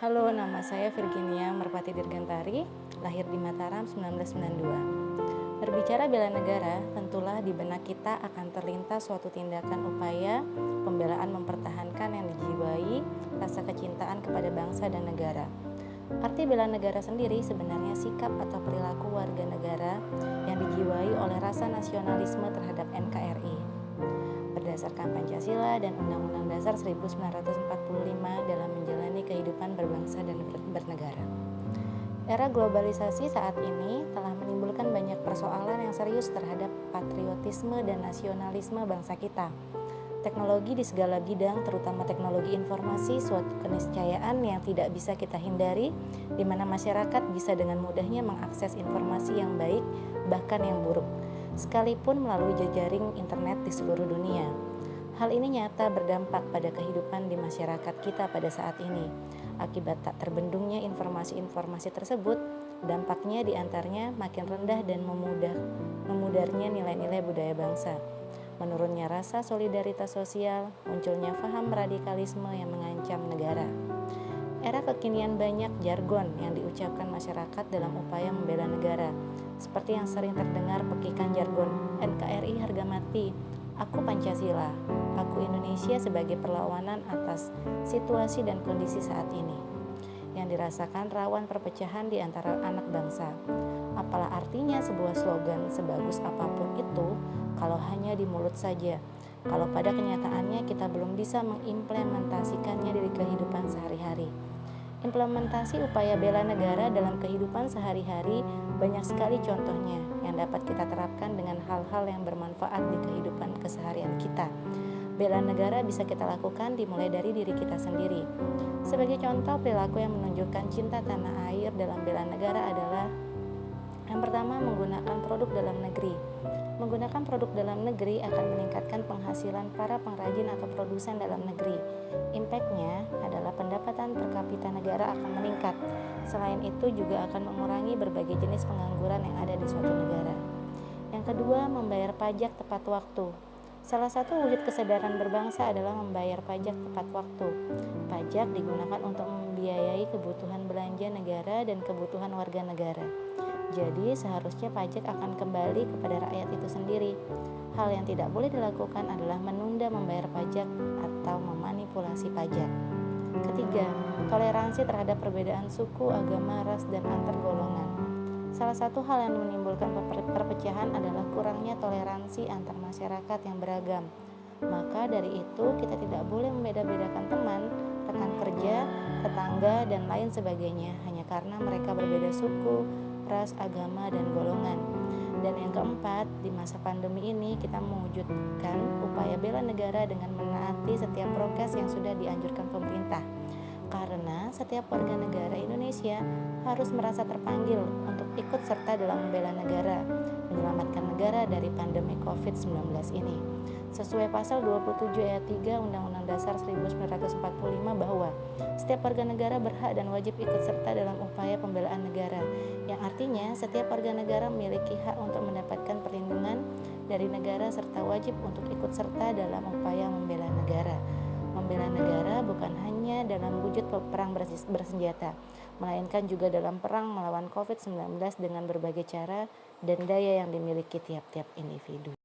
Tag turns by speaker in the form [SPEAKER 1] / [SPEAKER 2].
[SPEAKER 1] Halo, nama saya Virginia Merpati Dirgantari, lahir di Mataram 1992. Berbicara bela negara, tentulah di benak kita akan terlintas suatu tindakan upaya pembelaan mempertahankan yang dijiwai rasa kecintaan kepada bangsa dan negara. Arti bela negara sendiri sebenarnya sikap atau perilaku warga negara yang dijiwai oleh rasa nasionalisme terhadap NKRI. Berdasarkan Pancasila dan Undang-Undang Dasar 1945 dalam menjalani kehidupan berbangsa dan bernegara. Era globalisasi saat ini telah menimbulkan banyak persoalan yang serius terhadap patriotisme dan nasionalisme bangsa kita. Teknologi di segala bidang, terutama teknologi informasi, suatu keniscayaan yang tidak bisa kita hindari, di mana masyarakat bisa dengan mudahnya mengakses informasi yang baik, bahkan yang buruk, sekalipun melalui jejaring internet di seluruh dunia. Hal ini nyata berdampak pada kehidupan di masyarakat kita pada saat ini. Akibat tak terbendungnya informasi-informasi tersebut, dampaknya diantaranya makin rendah dan memudarnya nilai-nilai budaya bangsa. Menurunnya rasa solidaritas sosial, munculnya paham radikalisme yang mengancam negara. Era kekinian banyak jargon yang diucapkan masyarakat dalam upaya membela negara, seperti yang sering terdengar pekikan jargon NKRI harga mati, aku Pancasila, aku Indonesia sebagai perlawanan atas situasi dan kondisi saat ini, yang dirasakan rawan perpecahan di antara anak bangsa. Apalah artinya sebuah slogan sebagus apapun itu kalau hanya di mulut saja, kalau pada kenyataannya kita belum bisa mengimplementasikannya di kehidupan sehari-hari. Implementasi upaya bela negara dalam kehidupan sehari-hari banyak sekali contohnya yang dapat kita terapkan dengan hal-hal yang bermanfaat di kehidupan keseharian kita. Bela negara bisa kita lakukan dimulai dari diri kita sendiri. Sebagai contoh perilaku yang menunjukkan cinta tanah air dalam bela negara adalah yang pertama, menggunakan produk dalam negeri. Menggunakan produk dalam negeri akan meningkatkan penghasilan para pengrajin atau produsen dalam negeri. Impact-nya adalah pendapatan per kapita negara akan meningkat. Selain itu juga akan mengurangi berbagai jenis pengangguran yang ada di suatu negara. Yang kedua, membayar pajak tepat waktu. Salah satu wujud kesadaran berbangsa adalah membayar pajak tepat waktu. Pajak digunakan untuk membiayai kebutuhan belanja negara dan kebutuhan warga negara. Jadi seharusnya pajak akan kembali kepada rakyat itu sendiri. Hal yang tidak boleh dilakukan adalah menunda membayar pajak atau memanipulasi pajak. Ketiga, toleransi terhadap perbedaan suku, agama, ras, dan antar golongan. Salah satu hal yang menimbulkan perpecahan adalah kurangnya toleransi antar masyarakat yang beragam. Maka dari itu kita tidak boleh membeda-bedakan teman, rekan kerja, tetangga, dan lain sebagainya hanya karena mereka berbeda suku, ras, agama, dan golongan. Dan yang keempat, di masa pandemi ini kita mewujudkan upaya bela negara dengan menaati setiap prokes yang sudah dianjurkan pemerintah. Karena setiap warga negara Indonesia harus merasa terpanggil untuk ikut serta dalam membela negara, menyelamatkan negara dari pandemi COVID-19 ini. Sesuai pasal 27 ayat 3 Undang-Undang Dasar 1945 bahwa setiap warga negara berhak dan wajib ikut serta dalam upaya pembelaan negara, yang artinya setiap warga negara memiliki hak untuk mendapatkan perlindungan dari negara serta wajib untuk ikut serta dalam upaya membela negara. Membela negara bukan hanya dalam wujud perang bersenjata, melainkan juga dalam perang melawan COVID-19 dengan berbagai cara dan daya yang dimiliki tiap-tiap individu.